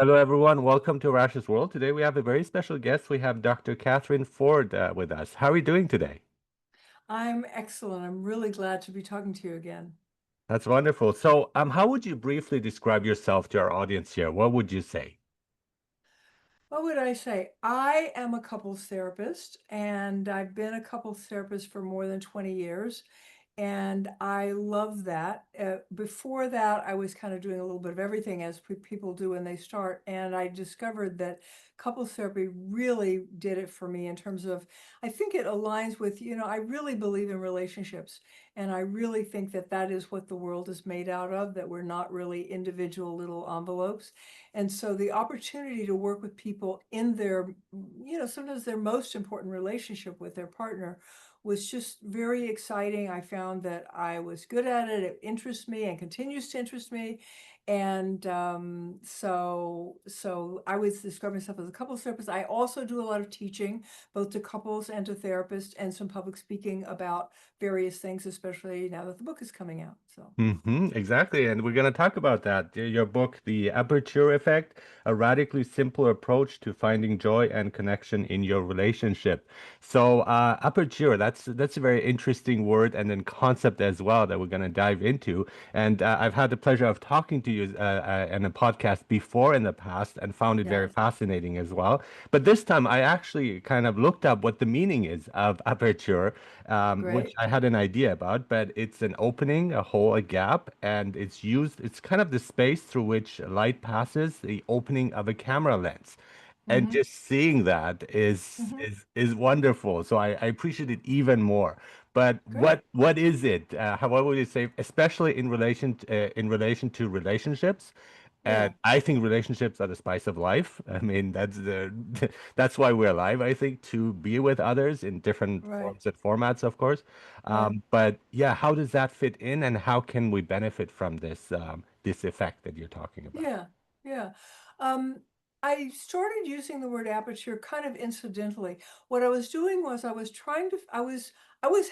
Hello, everyone. Welcome to Rash's World. Today we have a very special guest. We have Dr. Kathryn Ford with us. How are you doing today? I'm excellent. I'm really glad to be talking to you again. That's wonderful. So, how would you briefly describe yourself to our audience here? What would you say? What would I say? I am a couples therapist, and I've been a couples therapist for more than 20 years. And I love that. Before that, I was kind of doing a little bit of everything as people do when they start. And I discovered that couples therapy really did it for me in terms of, I think it aligns with, I really believe in relationships. And I really think that that is what the world is made out of, that we're not really individual little envelopes. And so the opportunity to work with people in their, sometimes their most important relationship with their partner was just very exciting. I found that I was good at it. It interests me and continues to interest me. And so I would describe myself as a couples therapist. I also do a lot of teaching, both to couples and to therapists, and some public speaking about various things, especially now that the book is coming out. So Exactly. And we're going to talk about that. Your book, The Aperture Effect, a radically simpler approach to finding joy and connection in your relationship. So, aperture, that's a very interesting word and then concept as well that we're going to dive into. And I've had the pleasure of talking to you in a podcast before in the past and found it very yes, fascinating as well. But this time I actually kind of looked up what the meaning is of aperture, which great. I had an idea about, but it's an opening, a hole, a gap, and it's kind of the space through which light passes, the opening of a camera lens. And Hmm. just seeing that is Hmm. is wonderful. So I appreciate it even more. But Great. what is it? What would you say, especially in relation to relationships? And Yeah. I think relationships are the spice of life. I mean, that's the that's why we're alive, I think, to be with others in different Right. forms and formats, of course. Right. But yeah, how does that fit in, and how can we benefit from this effect that you're talking about? Yeah, yeah. Um, I started using the word aperture kind of incidentally. What I was doing was I was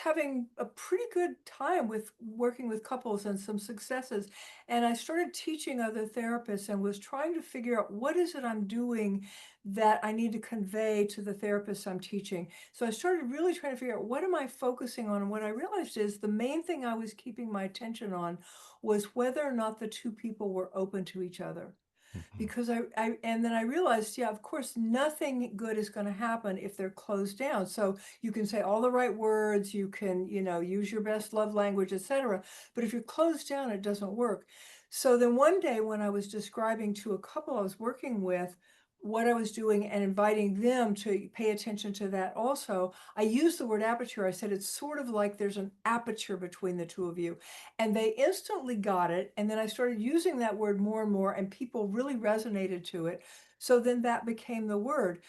having a pretty good time with working with couples and some successes. And I started teaching other therapists and was trying to figure out what is it I'm doing that I need to convey to the therapists I'm teaching. So I started really trying to figure out what am I focusing on? And what I realized is the main thing I was keeping my attention on was whether or not the two people were open to each other. Mhm. Because and then I realized, yeah, of course, nothing good is going to happen if they're closed down. So you can say all the right words, you can, use your best love language, etc. But if you're closed down, it doesn't work. So then one day when I was describing to a couple I was working with what I was doing and inviting them to pay attention to that also, I used the word aperture. I said, it's sort of like there's an aperture between the two of you. And they instantly got it. And then I started using that word more and more, and people really resonated to it. So then that became the word.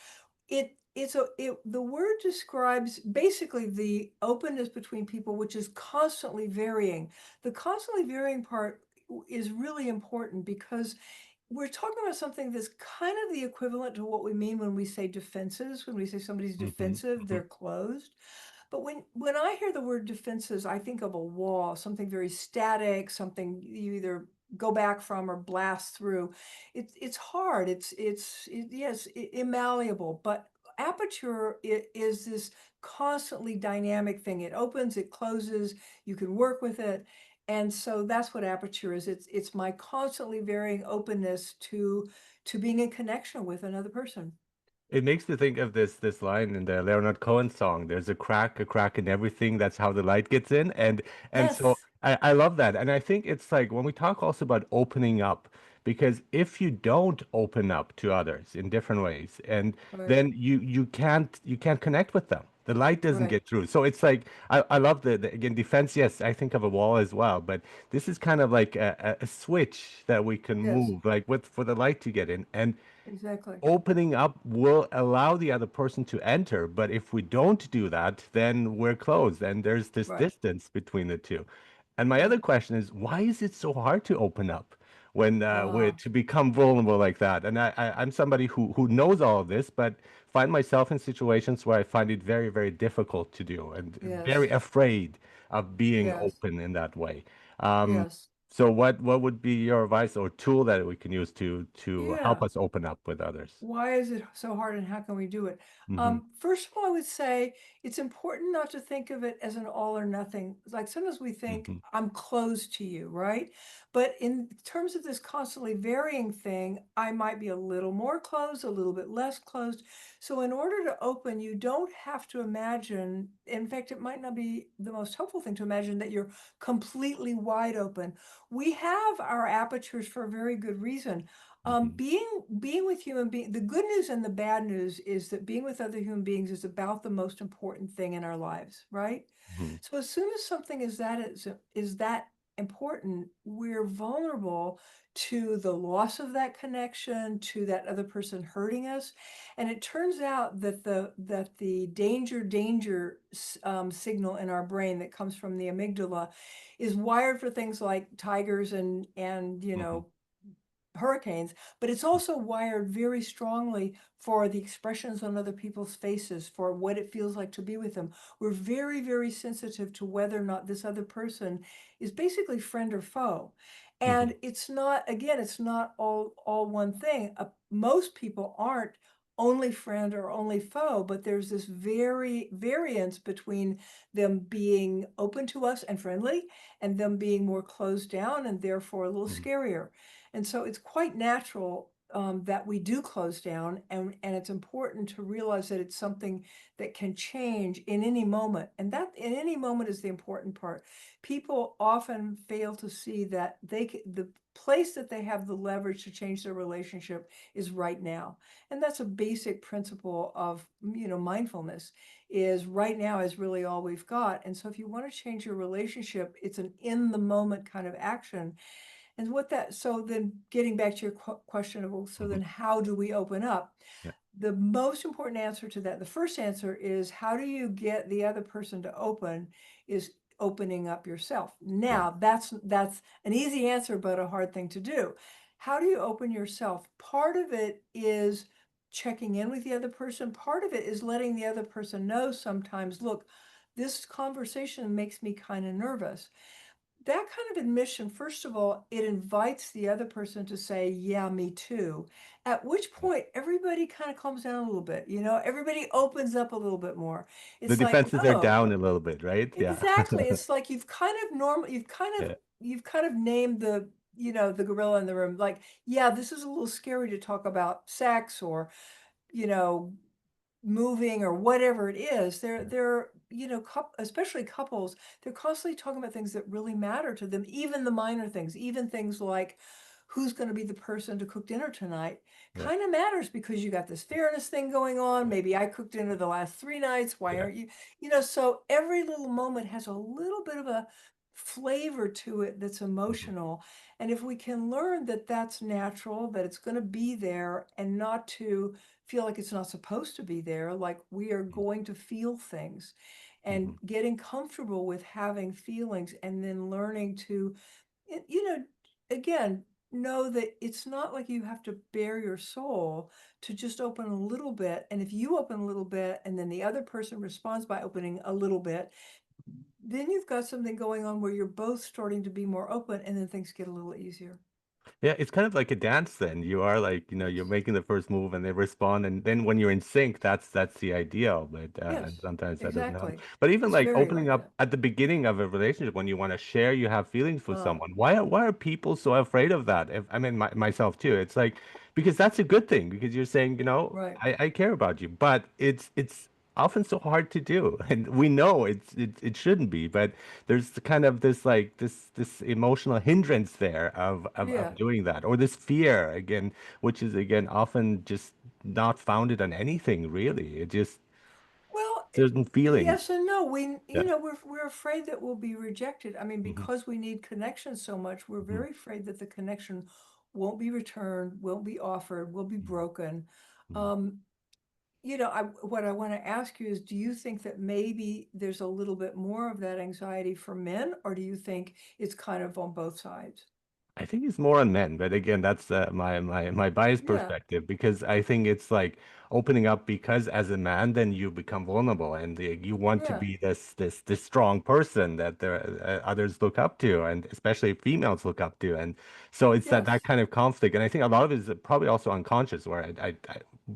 The word describes basically the openness between people, which is constantly varying. The constantly varying part is really important because we're talking about something that's kind of the equivalent to what we mean when we say defenses. When we say somebody's Mhm. defensive, they're closed. But when I hear the word defenses, I think of a wall, something very static, something you either go back from or blast through. It's hard. Yes, immalleable. But aperture is this constantly dynamic thing. It opens, it closes. You can work with it, and so that's what aperture is. It's my constantly varying openness to being in connection with another person. It makes me think of this line in the Leonard Cohen song. There's a crack in everything. That's how the light gets in. And so Yes, I love that. And I think it's like when we talk also about opening up, because if you don't open up to others in different ways, and right, then you can't connect with them. The light doesn't right. get through. So it's like I love the again defense. Yes, I think of a wall as well, but this is kind of like a switch that we can Yes, move, like with for the light to get in. And exactly. opening up will allow the other person to enter, but if we don't do that, then we're closed and there's this Right, distance between the two. And my right. other question is, why is it so hard to open up when we're Ah, to become vulnerable like that? And I'm somebody who knows all of this, but find myself in situations where I find it very, very difficult to do and very yes, afraid of being yes, open in that way. yes. So what would be your advice or tool that we can use to help Yeah. us open up with others? Why is it so hard and how can we do it? Hmm. First of all, I would say it's important not to think of it as an all or nothing. Like sometimes we think Hmm. I'm closed to you, right? But in terms of this constantly varying thing, I might be a little more closed, a little bit less closed. So in order to open, you don't have to imagine, in fact, it might not be the most helpful thing to imagine that you're completely wide open. We have our apertures for a very good reason. Hmm. Being with human beings, the good news and the bad news is that being with other human beings is about the most important thing in our lives, right? Hmm. So as soon as something is that important, we're vulnerable to the loss of that connection, to that other person hurting us. And it turns out that the danger signal in our brain that comes from the amygdala is wired for things like tigers and Hmm. hurricanes, but it's also wired very strongly for the expressions on other people's faces, for what it feels like to be with them. We're very, very sensitive to whether or not this other person is basically friend or foe. Hmm. And it's not, again, it's not all one thing. Most people aren't only friend or only foe, but there's this very variance between them being open to us and friendly and them being more closed down and therefore a little Hmm. scarier. And so it's quite natural that we do close down, and it's important to realize that it's something that can change in any moment. And that in any moment is the important part. People often fail to see that the place that they have the leverage to change their relationship is right now. And that's a basic principle of, mindfulness is right now is really all we've got. And so if you want to change your relationship, it's an in the moment kind of action. And so then getting back to your question of, well, so Hmm. then how do we open up? Yeah. The most important answer to that, the first answer is how do you get the other person to open is opening up yourself. Yeah. Now, that's an easy answer, but a hard thing to do. How do you open yourself? Part of it is checking in with the other person. Part of it is letting the other person know sometimes, look, this conversation makes me kind of nervous. That kind of admission, first of all, it invites the other person to say, yeah, me too. At which Yeah. point everybody kind of calms down a little bit, everybody opens up a little bit more. The It's like, defenses are oh, down a little bit, right? Yeah. exactly. It's like you've kind of normal, Yeah. you've kind of named the gorilla in the room. Like, yeah, this is a little scary to talk about sex or, you know, moving or whatever it is. Yeah. They're especially couples, they're constantly talking about things that really matter to them, even the minor things, even things like who's going to be the person to cook dinner tonight Yeah. kind of matters because you got this fairness thing going on. Yeah. Maybe I cooked dinner the last 3 nights, why Yeah. aren't you? So every little moment has a little bit of a flavor to it that's Hmm. emotional. And if we can learn that that's natural, that it's going to be there, and not to feel like it's not supposed to be there, like we are going to feel things, and Hmm. getting comfortable with having feelings, and then learning to, you know, again, know that it's not like you have to bare your soul to just open a little bit. And if you open a little bit and then the other person responds by opening a little bit, then you've got something going on where you're both starting to be more open, and then things get a little easier. Yeah, it's kind of like a dance then. You are like, you're making the first move and they respond, and then when you're in sync, that's the ideal, but and Yes, sometimes that doesn't happen. exactly. But even It's like very opening like up that. at the beginning of a relationship when you want to share, you have feelings for Uh, someone. Why are people so afraid of that? I mean, myself too. It's like because that's a good thing because you're saying, right. I care about you, but it's often so hard to do, and we know it shouldn't be, but there's kind of this like this emotional hindrance there of Yeah. doing that, or this fear again, which is again often just not founded on anything really. It just Well, certain feelings. yes and no. Yeah. We're afraid that we'll be rejected. I mean, Hmm. because we need connection so much, we're Hmm. very afraid that the connection won't be returned, won't be offered, will be broken. Hmm. Um, what I want to ask you is, do you think that maybe there's a little bit more of that anxiety for men, or do you think it's kind of on both sides? I think it's more on men, but again, that's my biased Yeah, perspective because I think it's like opening up because as a man, then you become vulnerable and you want to yeah, be this strong person that others look up to, and especially females look up to, and so it's that yes, kind of conflict, and I think a lot of it is probably also unconscious, where I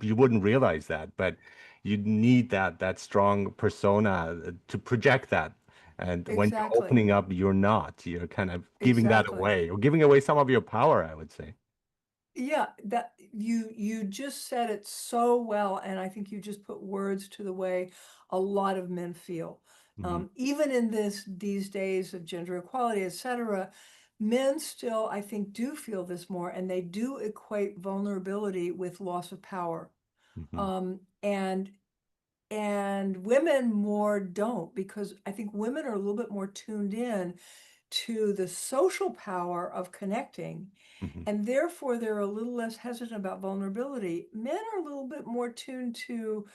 you wouldn't realize that, but you need that strong persona to project that. And when you're exactly, opening up, you're not. You're kind of giving that exactly. away or giving away some of your power, I would say. Yeah, that you just said it so well, and I think you just put words to the way a lot of men feel. Hmm. Even in these days of gender equality, etc., men still, I think, do feel this more, and they do equate vulnerability with loss of power. Hmm. Um, and and women more don't, because I think women are a little bit more tuned in to the social power of connecting, Hmm. and therefore they're a little less hesitant about vulnerability. Men are a little bit more tuned to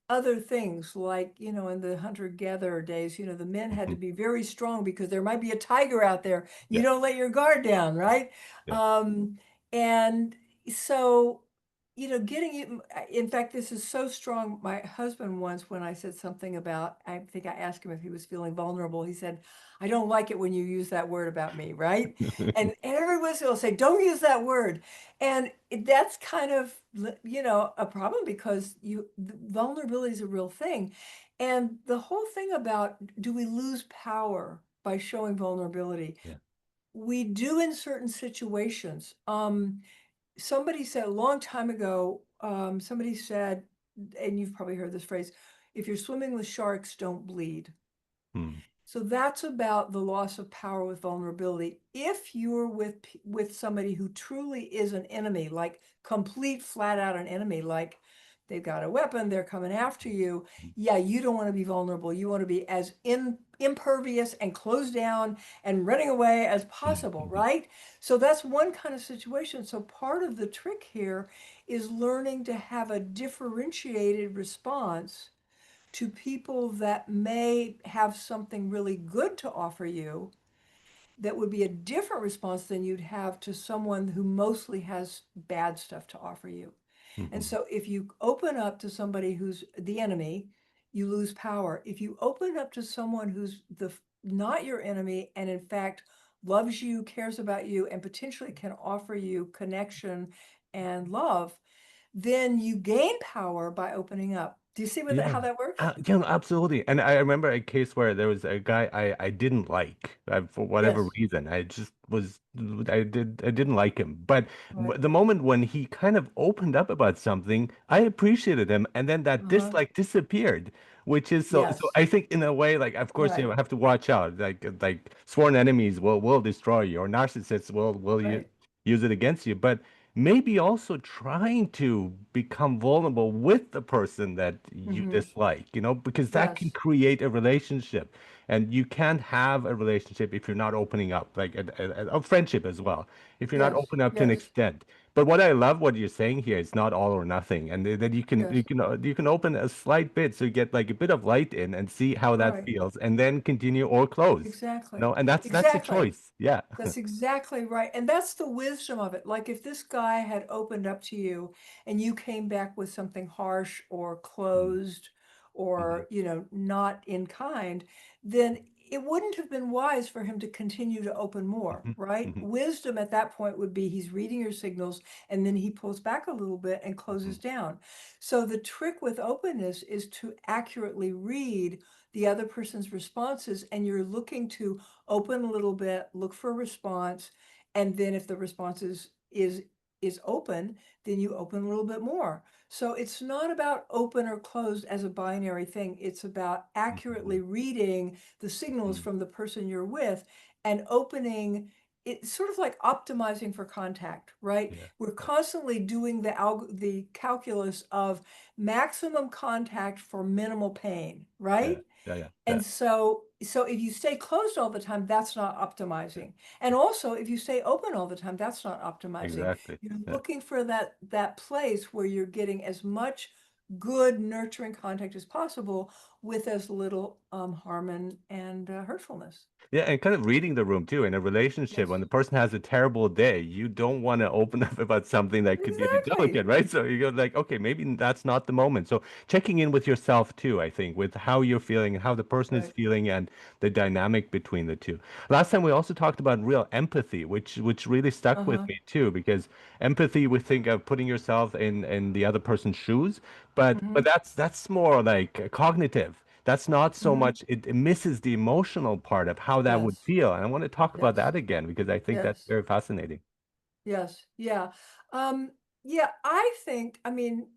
other things, like, in the hunter-gatherer days, the men had to Hmm. be very strong because there might be a tiger out there. You Yeah. don't let your guard down, right? Yeah. And so, getting you, in fact, this is so strong. My husband once, when I said something about, I think I asked him if he was feeling vulnerable, he said, "I don't like it when you use that word about me," right? And every once in a while say, "Don't use that word." And that's kind of, a problem, because vulnerability is a real thing. And the whole thing about, do we lose power by showing vulnerability? Yeah. We do in certain situations. Somebody said a long time ago, somebody said, and you've probably heard this phrase, if you're swimming with sharks, don't bleed. Hmm. So that's about the loss of power with vulnerability. If you're with somebody who truly is an enemy, like complete flat out an enemy, like they've got a weapon, they're coming after you. Yeah, you don't want to be vulnerable. You want to be as impervious and closed down and running away as possible, Hmm. right? So that's one kind of situation. So part of the trick here is learning to have a differentiated response to people that may have something really good to offer you, that would be a different response than you'd have to someone who mostly has bad stuff to offer you. And Hmm. so if you open up to somebody who's the enemy, you lose power. If you open up to someone who's the not your enemy, and in fact loves you, cares about you, and potentially can offer you connection and love, then you gain power by opening up. Do you see Yeah. how that works? Yeah, no, absolutely. And I remember a case where there was a guy I didn't like for whatever Yes. reason. I didn't like him. But Right. the moment when he kind of opened up about something, I appreciated him, and then that Uh-huh. dislike disappeared, which is so Yes. I think in a way, like, of course you Right. have to watch out. Like sworn enemies will destroy you, or narcissists will Right. use it against you. But maybe also trying to become vulnerable with the person that you Mm-hmm. dislike, because that can Yes. create a relationship. And you can't have a relationship if you're not opening up, like a friendship as well, if you're not Yes. open up to an Yes. extent. But what I love what you're saying here is not all or nothing, and that Yes. you can open a slight bit so you get like a bit of light in and see how that Right. feels, and then continue or close. Exactly. And that's a Exactly. choice. Yeah. That's exactly right. And that's the wisdom of it. Like if this guy had opened up to you and you came back with something harsh or closed Mm-hmm. or, not in kind, then it wouldn't have been wise for him to continue to open more, Hmm. right? Hmm. Wisdom at that point would be he's reading your signals and then he pulls back a little bit and Hmm. closes down. So the trick with openness is to accurately read the other person's responses, and you're looking to open a little bit, look for a response, and then if the response is open, then you open a little bit more. So it's not about open or closed as a binary thing. It's about Hmm. accurately reading the signals Hmm. from the person you're with and opening. It's sort of like optimizing for contact, right? Yeah. We're Yeah. constantly doing the calculus of maximum contact for minimal pain, Yeah. right? Yeah. Yeah. Yeah. And so if you stay closed all the time, that's not Yeah. optimizing. And also, if you stay open all the time, that's not optimizing. Exactly. You're Yeah. looking for that place where you're getting as much good nurturing contact as possible with as little harm and hurtfulness. Yeah, and kind of reading the room too. In a relationship, when Yes, the person has a terrible day, you don't want to open up about something that could be a bit delicate, exactly. right? So you go like, okay, maybe that's not the moment. So checking in with yourself too, I think, with how you're feeling and how the person is Right. feeling and the dynamic between the two. Last time we also talked about real empathy, which really stuck with Uh-huh. me too, because empathy, we think of putting yourself in the other person's shoes, but Hmm. that's more like cognitive. That's not so Hmm. much, it misses the emotional part of how that would Yes. feel. And I want to talk about Yes. that again because I think that's Yes. very fascinating. Yes. Yeah. Um, yeah, I think, I mean,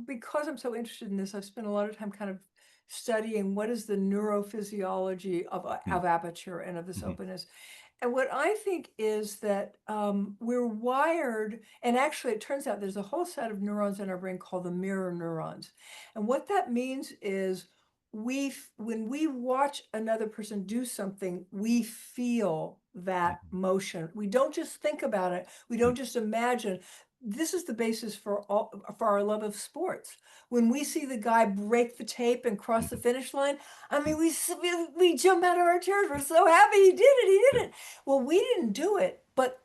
because I'm so interested in this, I've spent a lot of time kind of studying what is the neurophysiology of aperture and of this Mm-hmm. openness. And what I think is that we're wired, and actually it turns out there's a whole set of neurons in our brain called the mirror neurons. And what that means is when we watch another person do something, we feel that motion. We don't just think about it. We don't just imagine. This is the basis for our love of sports. When we see the guy break the tape and cross the finish line, I mean, we jump out of our chairs. We're so happy he did it. He did it. Well, we didn't do it, but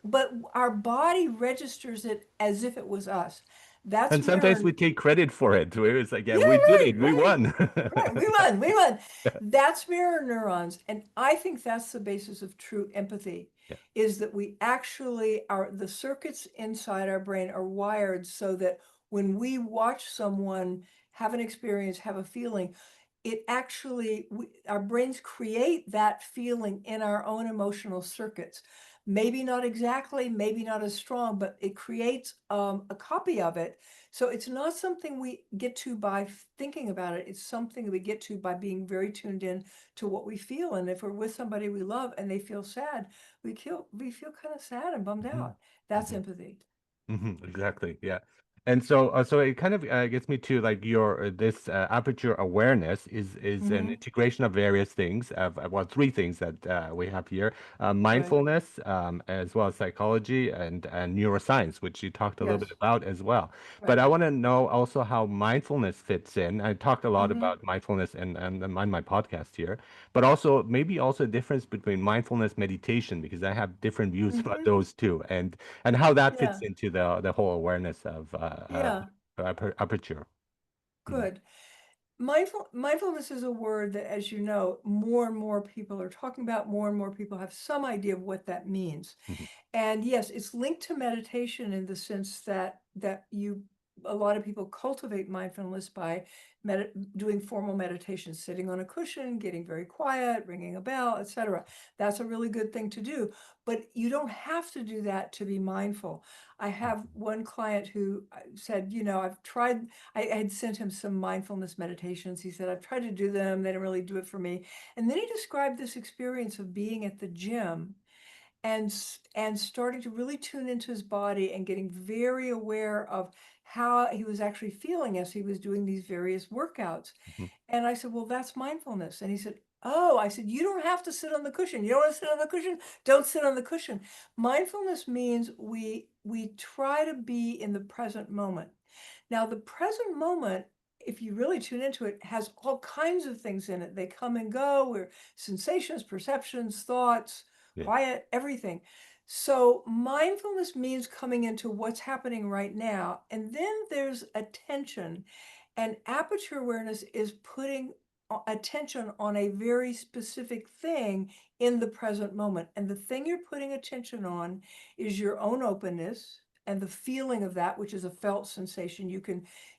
our body registers it as if it was us. That's And sometimes mirror. we take credit for it. It's like, yeah, Yeah, we did right, it. We right. won. Right, we won, we won. That's mirror neurons, and I think that's the basis of true empathy, Yeah. is that we actually are the circuits inside our brain are wired so that when we watch someone have an experience, have a feeling, it actually our brains create that feeling in our own emotional circuits. Maybe not exactly, maybe not as strong, but it creates a copy of it. So it's not something we get to by thinking about it. It's something that we get to by being very tuned in to what we feel. And if we're with somebody we love and they feel sad, we feel kind of sad and bummed Mhm. out. That's Mhm. empathy. Exactly. Yeah. And so it kind of gets me to like your this aperture awareness is an Hmm. integration of various things well, three things that we have here: Right. mindfulness, as well as psychology and neuroscience, which you talked a little bit Yes. about as well. But Right. I want to know also how mindfulness fits in. I talked a lot Hmm. about mindfulness and on my podcast here, but also maybe also a difference between mindfulness meditation because I have different views about Hmm. those two and how that fits Yeah. into the whole awareness of Yeah. aperture. Mhm, Good. Mindfulness is a word that, as you know, more and more people are talking about, more and more people have some idea of what that means. mhm, And yes, it's linked to meditation in the sense that a lot of people cultivate mindfulness by doing formal meditation, sitting on a cushion, getting very quiet, ringing a bell, etc. That's a really good thing to do, but you don't have to do that to be mindful. I have one client who said, I've tried. I had sent him some mindfulness meditations. He said, I've tried to do them. They don't really do it for me. And then he described this experience of being at the gym and starting to really tune into his body and getting very aware of how he was actually feeling as he was doing these various workouts. mhm, And I said, well, that's mindfulness. And he said, oh, I said, you don't have to sit on the cushion. You don't want to sit on the cushion? Don't sit on the cushion. Mindfulness means we try to be in the present moment. Now, the present moment, if you really tune into it, has all kinds of things in it. They come and go. We're sensations, perceptions, thoughts, yeah, quiet, everything. So mindfulness means coming into what's happening right now. And then there's attention. And aperture awareness is putting attention on a very specific thing in the present moment. And the thing you're putting attention on is your own openness and the feeling of that, which is a felt sensation.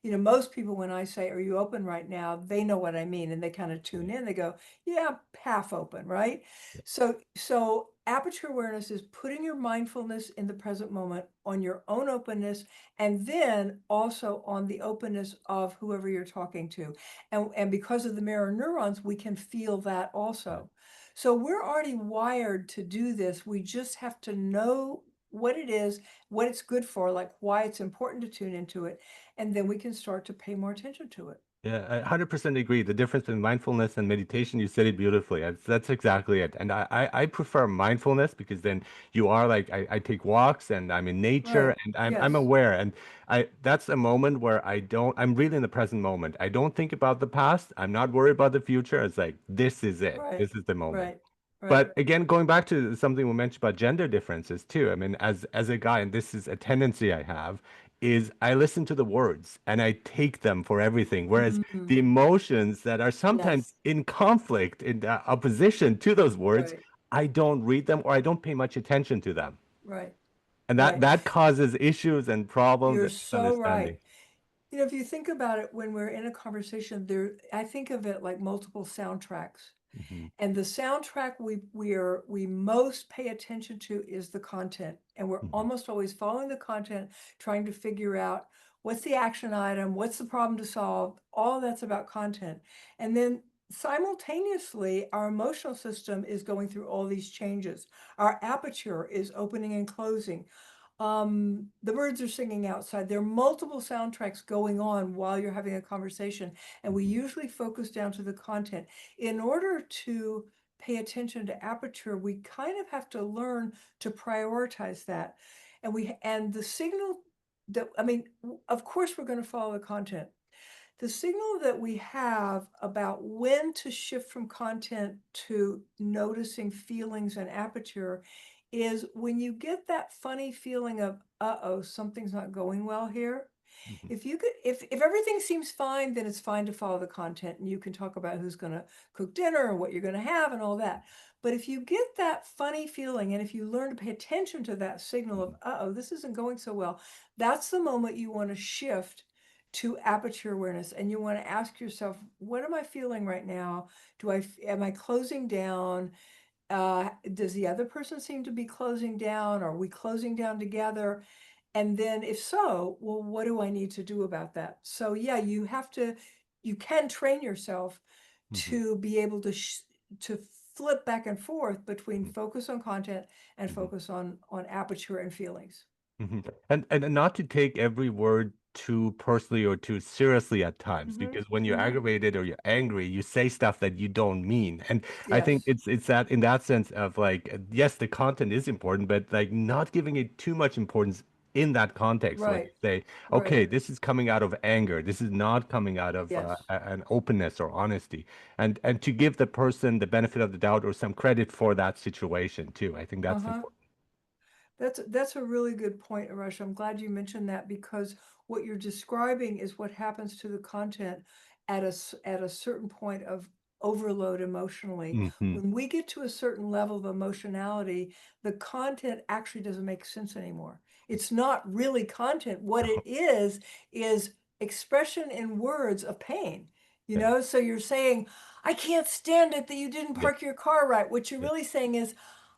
Most people, when I say, are you open right now? They know what I mean. And they kind of tune yeah, in. They go, yeah, half open, right? yeah, So aperture awareness is putting your mindfulness in the present moment on your own openness and then also on the openness of whoever you're talking to. And because of the mirror neurons, we can feel that yeah. also. So we're already wired to do this. We just have to know what it is, what it's good for, like why it's important to tune into it, and then we can start to pay more attention to it. Yeah, I 100% agree. The difference between mindfulness and meditation, you said it beautifully. That's exactly it. And I prefer mindfulness because then you are like I take walks and I'm in nature Right. and I'm Yes. aware and I that's a moment where I'm really in the present moment. I don't think about the past. I'm not worried about the future. It's like this is it. Right. This is the moment. Right. Right. But again, going back to something we mentioned about gender differences too. I mean, as a guy, and this is a tendency I have, is I listen to the words and I take them for everything. Whereas Mm. the emotions that are sometimes Yes. in conflict, in opposition to those words, Right. I don't read them or I don't pay much attention to them. Right. And that Right. that causes issues and problems You're and so misunderstanding. right. You know, if you think about it, when we're in a conversation, I think of it like multiple soundtracks. Hmm. And the soundtrack we most pay attention to is the content. And we're Hmm. almost always following the content, trying to figure out what's the action item, what's the problem to solve. All that's about content. And then simultaneously, our emotional system is going through all these changes. Our aperture is opening and closing. The birds are singing outside. There are multiple soundtracks going on while you're having a conversation, and we Hmm. usually focus down to the content. In order to pay attention to aperture, we kind of have to learn to prioritize that. And the signal that, I mean, of course, we're going to follow the content. The signal that we have about when to shift from content to noticing feelings and aperture is when you get that funny feeling of, uh-oh, something's not going well here. Hmm. If everything seems fine, then it's fine to follow the content and you can talk about who's going to cook dinner and what you're going to have and all that. But if you get that funny feeling and if you learn to pay attention to that signal of, uh-oh, this isn't going so well, that's the moment you want to shift to aperture awareness and you want to ask yourself, what am I feeling right now? Am I closing down? Does the other person seem to be closing down? Are we closing down together? And then if so, well, what do I need to do about that? So yeah, you can train yourself Hmm. to be able to flip back and forth between Hmm. focus on content and Hmm. focus on aperture and feelings. Hmm. And not to take every word too personally or too seriously at times, Hmm. because when you're Hmm. aggravated or you're angry, you say stuff that you don't mean. And I think Yes. it's that in that sense of like, yes, the content is important, but like not giving it too much importance in that context when you Right. say, Right. okay, this is coming out of anger. This is not coming out of Yes. an openness or honesty. And to give the person the benefit of the doubt or some credit for that situation too. I think that's Uh-huh. important. That's a really good point, Arash. I'm glad you mentioned that because what you're describing is what happens to the content at a certain point of overload emotionally. Hmm. When we get to a certain level of emotionality, the content actually doesn't make sense anymore. It's not really content. What it is expression in words of pain. You Yeah. know, so you're saying, I can't stand it that you didn't Yeah. park your car right. What you're Yeah. really saying is,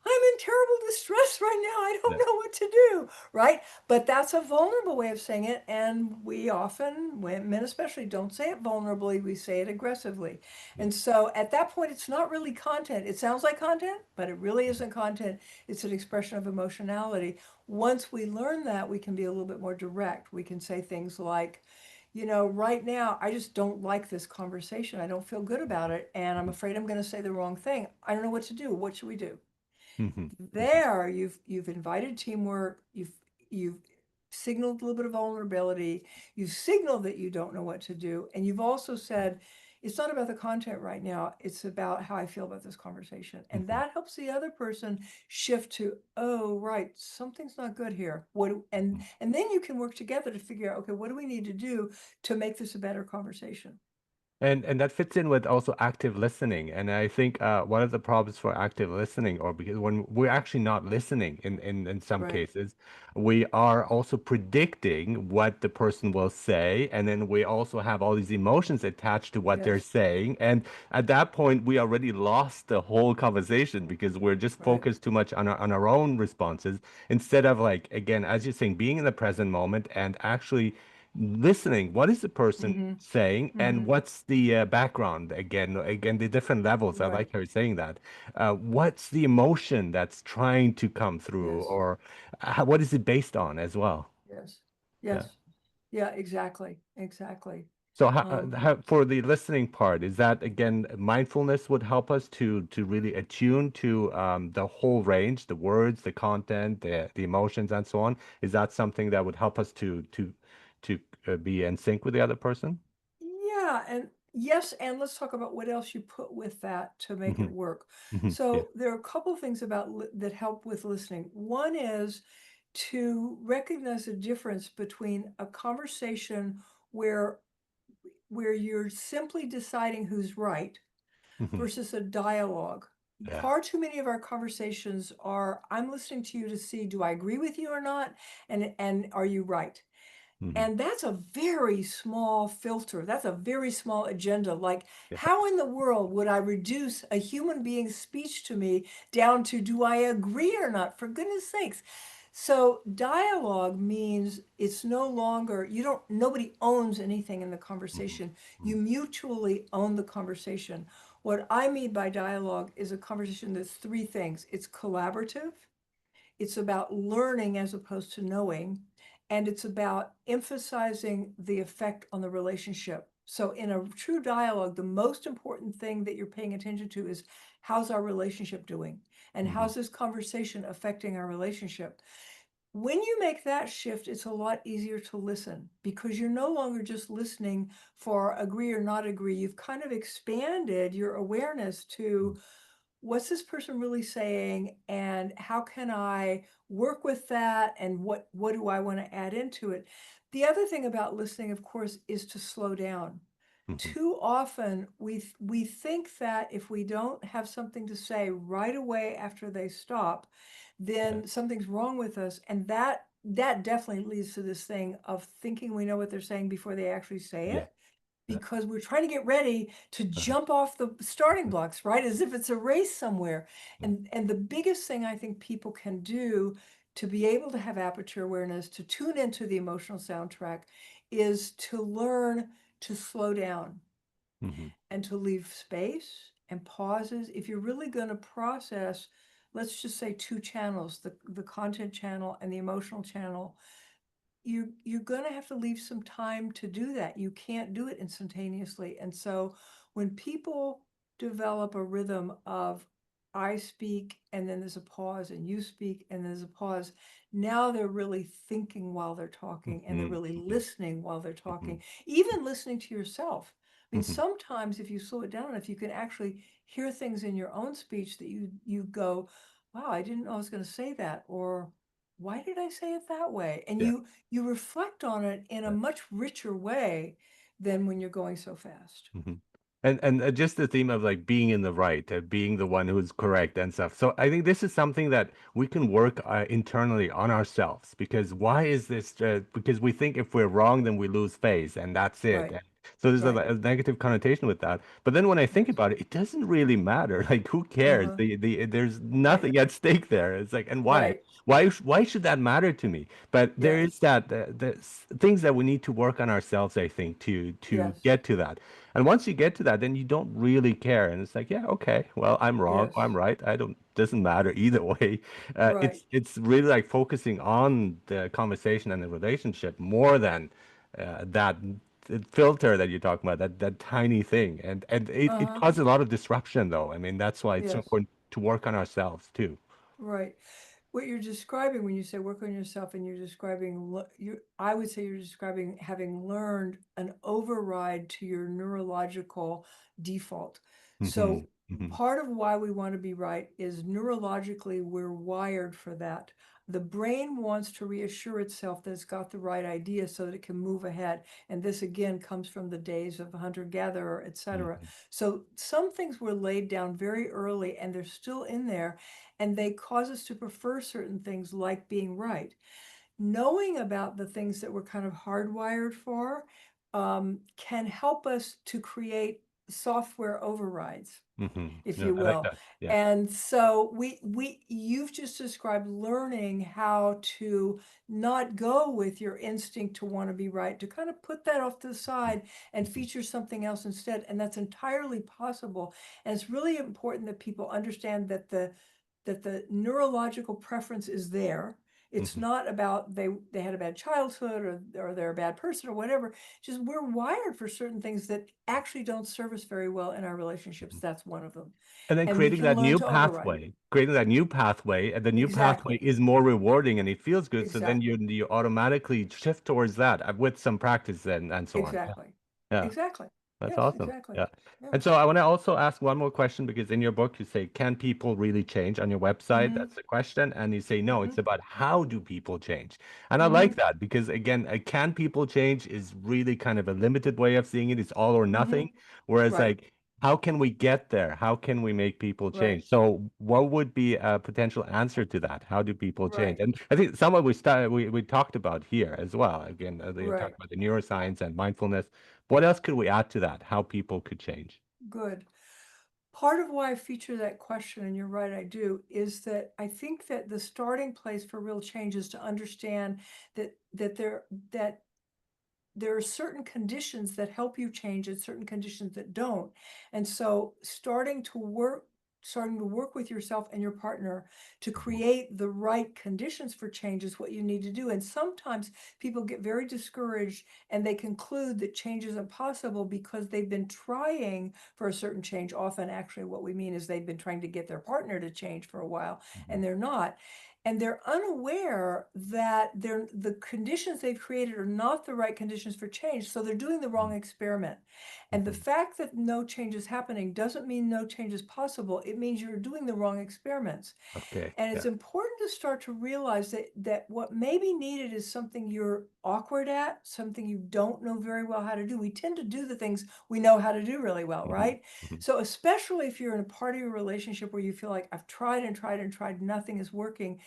I'm in terrible distress right now. I don't Yeah. know what to do, right? But that's a vulnerable way of saying it. And we often, men especially, don't say it vulnerably. We say it aggressively. Yeah. And so at that point, it's not really content. It sounds like content, but it really isn't content. It's an expression of emotionality. Once we learn that, we can be a little bit more direct. We can say things like, you know, right now, I just don't like this conversation. I don't feel good about it. And I'm afraid I'm going to say the wrong thing. I don't know what to do. What should we do? Mhm. Mhm. There you've invited teamwork, you've signaled a little bit of vulnerability, you've signaled that you don't know what to do, and you've also said it's not about the content right now, it's about how I feel about this conversation. And Mhm. that helps the other person shift to, oh right, something's not good here. Mhm. And then you can work together to figure out, okay, what do we need to do to make this a better conversation? And that fits in with also active listening. And I think one of the problems for active listening, or because when we're actually not listening in some Right. cases, we are also predicting what the person will say, and then we also have all these emotions attached to what they're Yes. saying. And at that point, we already lost the whole conversation because we're just Right. focused too much on our own responses instead of like again, as you're saying, being in the present moment and actually listening. What is the person Mm-hmm. saying, and Mm-hmm. what's the background? Again, the different levels. I Right. like how you're saying that. What's the emotion that's trying to come through, Yes. or what is it based on as well? Yes. Yeah. Yes. Yeah, exactly. Exactly. So Um, for the listening part, is that again mindfulness would help us to really attune to the whole range, the words, the content, the emotions, and so on? Is that something that would help us to be in sync with the other person? Yeah, and yes, and let's talk about what else you put with that to make it Hmm. work. Hmm. Yeah. So there are a couple of things about that help with listening. One is to recognize the difference between a conversation where you're simply deciding who's right Hmm. versus a dialogue. Yeah. Far too many of our conversations are, I'm listening to you to see, do I agree with you or not? And are you right? Hmm. And that's a very small filter. That's a very small agenda. Like, Yeah. how in the world would I reduce a human being's speech to me down to do I agree or not? For goodness sakes. So dialogue means it's no longer, nobody owns anything in the Hmm. conversation. You Hmm. mutually own the conversation. What I mean by dialogue is a conversation that's three things. It's collaborative, it's about learning as opposed to knowing, and it's about emphasizing the effect on the relationship. So in a true dialogue, the most important thing that you're paying attention to is how's our relationship doing? And Hmm. how's this conversation affecting our relationship? When you make that shift, it's a lot easier to listen because you're no longer just listening for agree or not agree. You've kind of expanded your awareness to what's this person really saying and how can I work with that and what do I want to add into it. The other thing about listening, of course, is to slow down. Hmm. Too often we think that if we don't have something to say right away after they stop, Yeah. then something's wrong with us, and that definitely leads to this thing of thinking we know what they're saying before they actually say Yeah. it, Yeah. because we're trying to get ready to Uh-huh. jump off the starting blocks, right? As if it's a race somewhere. Yeah. And the biggest thing I think people can do to be able to have aperture awareness, to tune into the emotional soundtrack, is to learn to slow down Hmm. and to leave space and pauses. If you're really going to process, let's just say two channels, the content channel and the emotional channel, you're going to have to leave some time to do that. You can't do it instantaneously. And so when people develop a rhythm of I speak and then there's a pause and you speak and there's a pause, now they're really thinking while they're talking and they're Hmm. really Hmm. listening while they're Hmm. talking, even listening to yourself. I mean, Hmm. sometimes if you slow it down enough, you can actually hear things in your own speech that you go, wow, I didn't know I was going to say that, or why did I say it that way? And Yeah. you reflect on it in a Yeah. much richer way than when you're going so fast. Hmm. And just the theme of like being in the right, being the one who's correct and stuff. So I think this is something that we can work internally on ourselves because why is this? Because we think if we're wrong, then we lose face and that's it. Right, And so there's right. a negative connotation with that. But then when I think Yes. about it, it doesn't really matter. Like who cares? Uh-huh. There's Right, nothing at stake there. It's like and why? right. Why should that matter to me? But there Yeah. is that things that we need to work on ourselves, I think, to Yes. get to that. And once you get to that, then you don't really care. And it's like, yeah, okay, well, I'm wrong, I'm Yes. right. I don't, doesn't matter either way. Right. It's really like focusing on the conversation and the relationship more than that filter that you're talking about, that tiny thing. And it Uh-huh. causes a lot of disruption, though. I mean, that's why it's so Yes. important to work on ourselves too. Right. What you're describing when you say work on yourself and you're describing, I would say you're describing having learned an override to your neurological default. Hmm. So Hmm. part of why we want to be right is neurologically we're wired for that. The brain wants to reassure itself that it's got the right idea so that it can move ahead. And this again comes from the days of hunter-gatherer, etc. Hmm. So some things were laid down very early and they're still in there, and they cause us to prefer certain things like being right. Knowing about the things that we're kind of hardwired for can help us to create software overrides, Hmm. if Yeah, you I like will. that. Yeah. And so you've just described learning how to not go with your instinct to want to be right, to kind of put that off to the side and Hmm. feature something else instead. And that's entirely possible. And it's really important that people understand that the neurological preference is there. It's Hmm. not about they had a bad childhood or they're a bad person or whatever. Just we're wired for certain things that actually don't serve us very well in our relationships. That's one of them. And then And we creating can that learn new to override. pathway, creating that new pathway, and the new pathway Exactly. is more rewarding and it feels good. So then Exactly. you automatically shift towards that with some practice and so on. Yeah. Exactly. Yeah. Exactly. That's Yes, awesome. exactly. Yeah. Yeah. And so I want to also ask one more question because in your book you say, can people really change on your website? Mm-hmm. That's the question. And you say, no, Mm-hmm. it's about how do people change? And I Mm-hmm. like that because again, a can people change is really kind of a limited way of seeing it. It's all or Mm-hmm. nothing. Whereas Right. like, how can we get there? How can we make people Right. change? So what would be a potential answer to that? How do people change? Right. And I think some of we talked about here as well. Again, you talked Right. about the neuroscience and mindfulness. What else could we add to that? How people could change? Good. Part of why I feature that question, and you're right, I do, is that I think that the starting place for real change is to understand that there are certain conditions that help you change and certain conditions that don't. And so starting to work with yourself and your partner to Mhm, create the right conditions for change is what you need to do. And sometimes people get very discouraged and they conclude that change isn't possible because they've been trying for a certain change. Often, actually, what we mean is they've been trying to get their partner to change for a while mhm, and they're not, and they're unaware that the conditions they've created are not the right conditions for change, so they're doing the wrong experiment. And the mhm. fact that no change is happening doesn't mean no change is possible. It means you're doing the wrong experiments. Okay. And it's Yeah. important to start to realize that what may be needed is something you're awkward at, something you don't know very well how to do. We tend to do the things we know how to do really well, Mhm, right? mhm, So especially if you're in a part of your relationship where you feel like I've tried and tried and tried, nothing is working,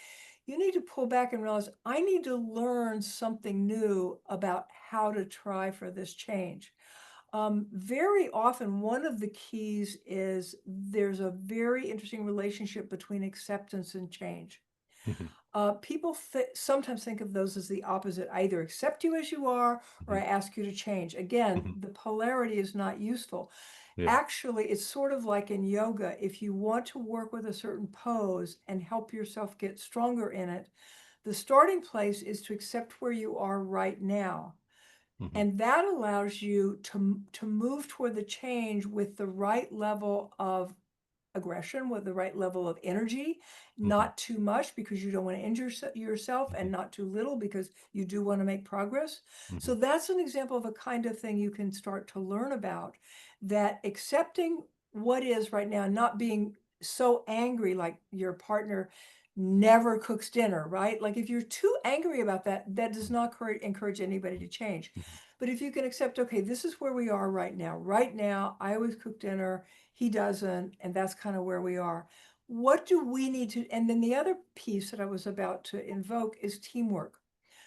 you need to pull back and realize I need to learn something new about how to try for this change. Very often, one of the keys is there's a very interesting relationship between acceptance and change. mhm, People sometimes think of those as the opposite. I either accept you as you are or I mhm, ask you to change. Again, mhm. the polarity is not useful. Yeah. Actually, it's sort of like in yoga. If you want to work with a certain pose and help yourself get stronger in it, the starting place is to accept where you are right now. Mhm, And that allows you to move toward the change with the right level of aggression, with the right level of energy, mhm, not too much because you don't want to injure yourself, and mhm, not too little because you do want to make progress. mhm, So that's an example of a kind of thing you can start to learn about, that accepting what is right now, not being so angry like your partner never cooks dinner, right? Like if you're too angry about that, that does not encourage anybody to change. mhm, But if you can accept, okay, this is where we are right now. Right now, I always cook dinner, he doesn't, and that's kind of where we are. What do we need to, and then the other piece that I was about to invoke is teamwork.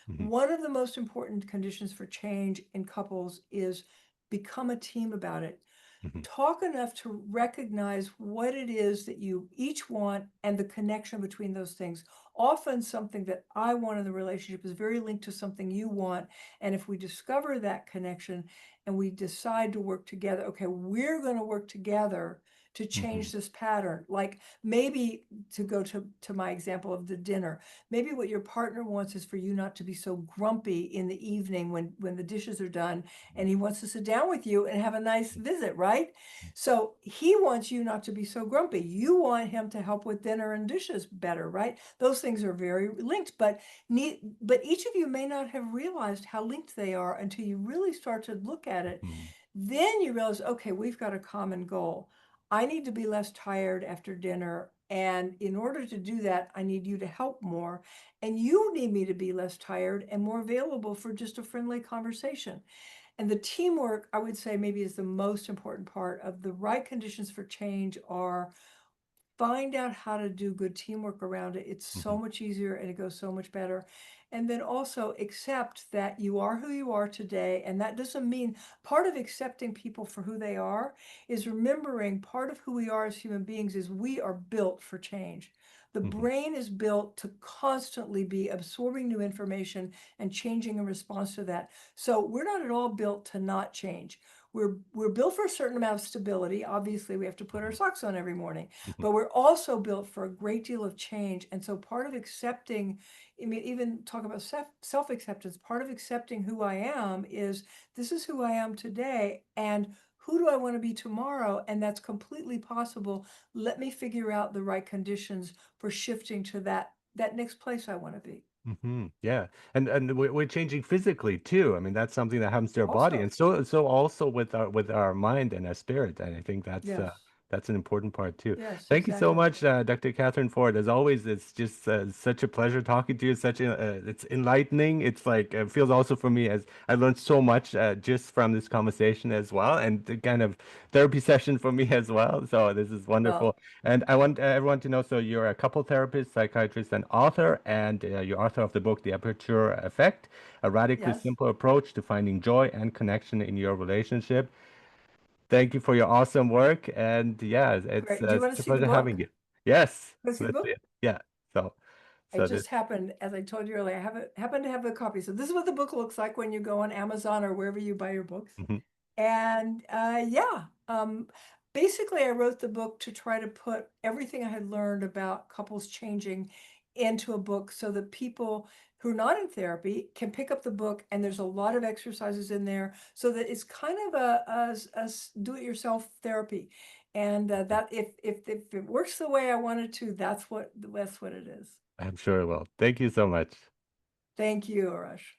mhm, One of the most important conditions for change in couples is become a team about it. mhm, Talk enough to recognize what it is that you each want and the connection between those things. Often, something that I want in the relationship is very linked to something you want. And if we discover that connection and we decide to work together, okay, we're going to work together to mhm, change this pattern. Like maybe to go to my example of the dinner, maybe what your partner wants is for you not to be so grumpy in the evening when the dishes are done, and he wants to sit down with you and have a nice visit, right? So he wants you not to be so grumpy. You want him to help with dinner and dishes better, right? Those things are very linked, but each of you may not have realized how linked they are until you really start to look at it. mhm, Then you realize, okay, we've got a common goal. I need to be less tired after dinner. And in order to do that, I need you to help more. And you need me to be less tired and more available for just a friendly conversation. And the teamwork, I would say, maybe is the most important part of the right conditions for change are find out how to do good teamwork around it. It's so mhm, much easier and it goes so much better. And then also accept that you are who you are today. And that doesn't mean part of accepting people for who they are is remembering part of who we are as human beings is we are built for change. The Mhm. brain is built to constantly be absorbing new information and changing in response to that. So we're not at all built to not change. We're built for a certain amount of stability. Obviously, we have to put our Mhm. socks on every morning, Mhm. but we're also built for a great deal of change. And so part of accepting, I mean, even talk about self-acceptance, part of accepting who I am is this is who I am today. And who do I want to be tomorrow? And that's completely possible. Let me figure out the right conditions for shifting to that next place I want to be. Yeah, and we're changing physically too. I mean, that's something that happens to our body, Also, and so also with our mind and our spirit. And I think yes, that's an important part too. yes, Thank you so exactly. much, Dr. Kathryn Ford. As always, it's just such a pleasure talking to you. It's enlightening. It's like it feels also for me as I learned so much just from this conversation as well, and the kind of therapy session for me as well. So this is wonderful. Well, And I want everyone to know, so you're a couple therapist, psychiatrist, and author, and you're author of the book, The Aperture Effect, a radically yes, simple approach to finding joy and connection in your relationship. Thank you for your awesome work. And yeah, it's great. Do you want such to a see the pleasure book? having you. Yes, Want to see the let's see book? it. Yeah. So, I so this. just happened, as I told you earlier, happen to have the copy. So this is what the book looks like when you go on Amazon or wherever you buy your books. Mhm. And yeah, basically, I wrote the book to try to put everything I had learned about couples changing into a book so that people who are not in therapy can pick up the book. And there's a lot of exercises in there so that it's kind of a do-it-yourself therapy. And that if it works the way I want it to, that's what it is. I'm sure it will. Thank you so much. Thank you, Arash.